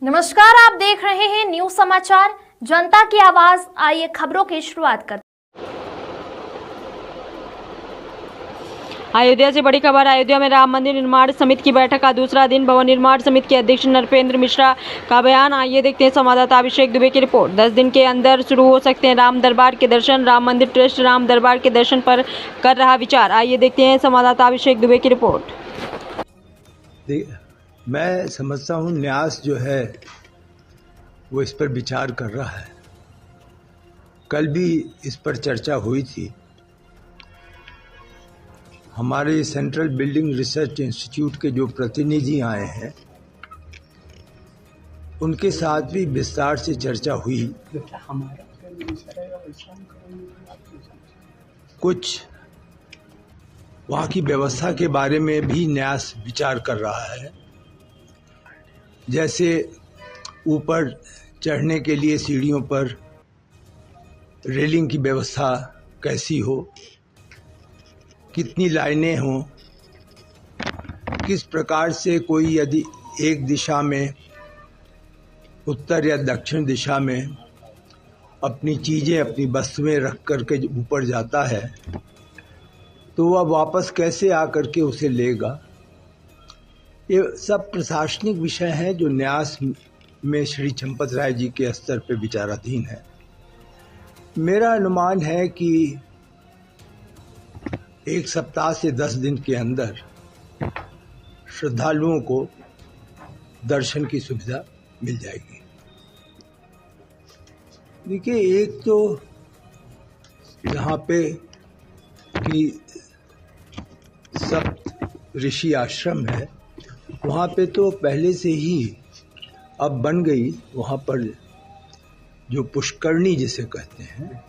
नमस्कार, आप देख रहे हैं न्यूज समाचार जनता की आवाज। आइए खबरों की शुरुआत करते हैं। अयोध्या से बड़ी खबर। अयोध्या में राम मंदिर निर्माण समिति की बैठक का दूसरा दिन। भवन निर्माण समिति के अध्यक्ष नृपेंद्र मिश्रा का बयान। आइए देखते हैं संवाददाता अभिषेक दुबे की रिपोर्ट। 10 दिन के अंदर शुरू हो सकते हैं राम दरबार के दर्शन। राम मंदिर ट्रस्ट राम दरबार के दर्शन पर कर रहा विचार। आइए देखते हैं संवाददाता अभिषेक दुबे की रिपोर्ट। मैं समझता हूँ न्यास जो है वो इस पर विचार कर रहा है। कल भी इस पर चर्चा हुई थी। हमारे सेंट्रल बिल्डिंग रिसर्च इंस्टीट्यूट के जो प्रतिनिधि आए हैं उनके साथ भी विस्तार से चर्चा हुई। कुछ वहाँ की व्यवस्था के बारे में भी न्यास विचार कर रहा है, जैसे ऊपर चढ़ने के लिए सीढ़ियों पर रेलिंग की व्यवस्था कैसी हो, कितनी लाइनें हों, किस प्रकार से कोई यदि एक दिशा में उत्तर या दक्षिण दिशा में अपनी चीज़ें अपनी वस्तुएं रख करके ऊपर जाता है तो वह वापस कैसे आकर के उसे लेगा। ये सब प्रशासनिक विषय है जो न्यास में श्री चंपत राय जी के स्तर पर विचाराधीन है। मेरा अनुमान है कि 1 सप्ताह से 10 दिन के अंदर श्रद्धालुओं को दर्शन की सुविधा मिल जाएगी। देखिए, एक तो यहाँ पे कि सप्त ऋषि आश्रम है, वहाँ पे तो पहले से ही अब बन गई, वहाँ पर जो पुष्करणी जिसे कहते हैं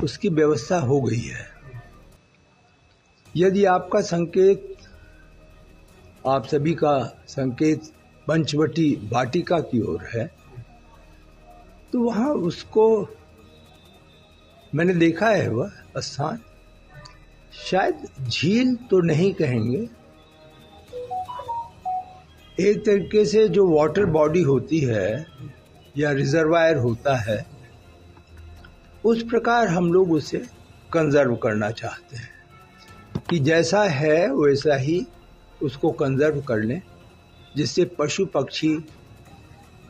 उसकी व्यवस्था हो गई है। यदि आपका संकेत, आप सभी का संकेत पंचवटी वाटिका की ओर है तो वहाँ उसको मैंने देखा है। वह स्थान शायद झील तो नहीं कहेंगे, एक तरीके से जो वाटर बॉडी होती है या रिजर्वायर होता है उस प्रकार हम लोग उसे कंजर्व करना चाहते हैं कि जैसा है वैसा ही उसको कंजर्व कर लें, जिससे पशु पक्षी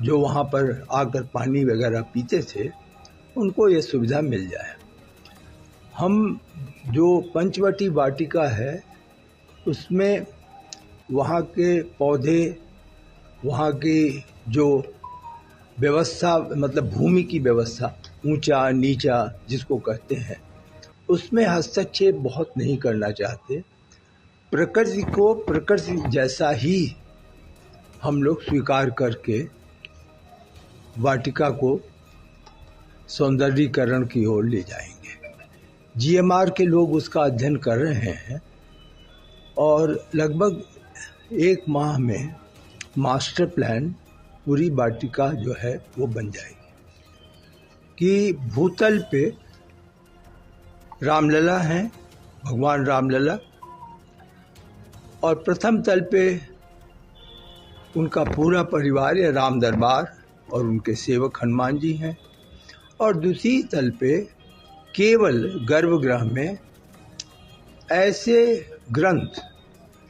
जो वहाँ पर आकर पानी वगैरह पीते थे उनको ये सुविधा मिल जाए। हम जो पंचवटी वाटिका है उसमें वहाँ के पौधे, वहाँ की जो व्यवस्था, मतलब भूमि की व्यवस्था, ऊंचा नीचा जिसको कहते हैं, उसमें हस्तक्षेप बहुत नहीं करना चाहते। प्रकृति को प्रकृति जैसा ही हम लोग स्वीकार करके वाटिका को सौंदर्यीकरण की ओर ले जाएंगे। जीएमआर के लोग उसका अध्ययन कर रहे हैं और लगभग 1 माह में मास्टर प्लान पूरी वाटिका जो है वो बन जाएगी। कि भूतल पे रामलला हैं, भगवान रामलला, और प्रथम तल पे उनका पूरा परिवार या राम दरबार और उनके सेवक हनुमान जी हैं, और दूसरी तल पे केवल गर्भगृह में ऐसे ग्रंथ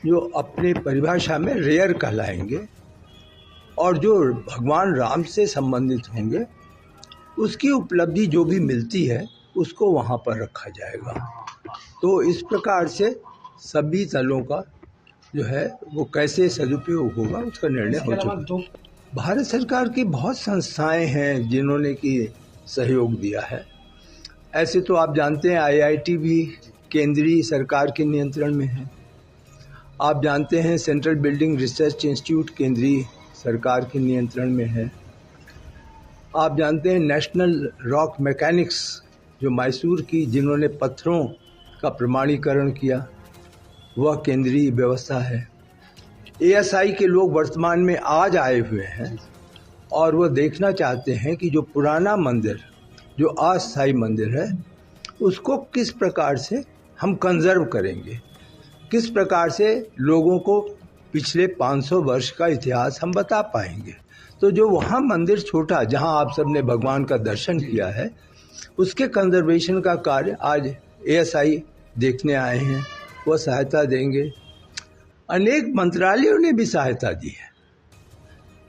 जो अपने परिभाषा में रेयर कहलाएंगे और जो भगवान राम से संबंधित होंगे, उसकी उपलब्धि जो भी मिलती है उसको वहाँ पर रखा जाएगा। तो इस प्रकार से सभी तलों का जो है वो कैसे सदुपयोग होगा उसका निर्णय हो चुका। भारत सरकार की बहुत संस्थाएं हैं जिन्होंने कि सहयोग दिया है। ऐसे तो आप जानते हैं IIT भी केंद्रीय सरकार के नियंत्रण में है। आप जानते हैं सेंट्रल बिल्डिंग रिसर्च इंस्टीट्यूट केंद्रीय सरकार के नियंत्रण में है। आप जानते हैं नेशनल रॉक मैकेनिक्स जो मैसूर की, जिन्होंने पत्थरों का प्रमाणीकरण किया, वह केंद्रीय व्यवस्था है। ASI के लोग वर्तमान में आज आए हुए हैं और वह देखना चाहते हैं कि जो पुराना मंदिर, जो अस्थायी मंदिर है, उसको किस प्रकार से हम कंजर्व करेंगे, किस प्रकार से लोगों को पिछले 500 वर्ष का इतिहास हम बता पाएंगे। तो जो वहाँ मंदिर छोटा जहाँ आप सबने भगवान का दर्शन किया है, उसके कंजर्वेशन का कार्य आज ASI देखने आए हैं, वो सहायता देंगे। अनेक मंत्रालयों ने भी सहायता दी है,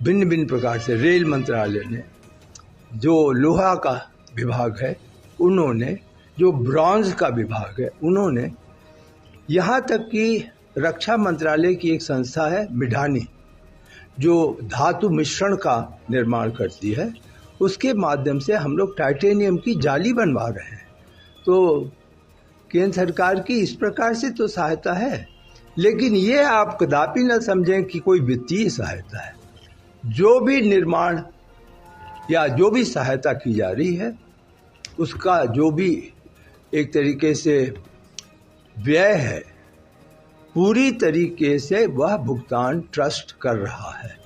भिन्न भिन्न प्रकार से। रेल मंत्रालय ने, जो लोहा का विभाग है उन्होंने, जो ब्रॉन्ज का विभाग है उन्होंने, यहाँ तक कि रक्षा मंत्रालय की एक संस्था है मिडानी, जो धातु मिश्रण का निर्माण करती है, उसके माध्यम से हम लोग टाइटेनियम की जाली बनवा रहे हैं। तो केंद्र सरकार की इस प्रकार से तो सहायता है, लेकिन ये आप कदापि न समझें कि कोई वित्तीय सहायता है। जो भी निर्माण या जो भी सहायता की जा रही है, उसका जो भी एक तरीके से व्यय है, पूरी तरीके से वह भुगतान ट्रस्ट कर रहा है।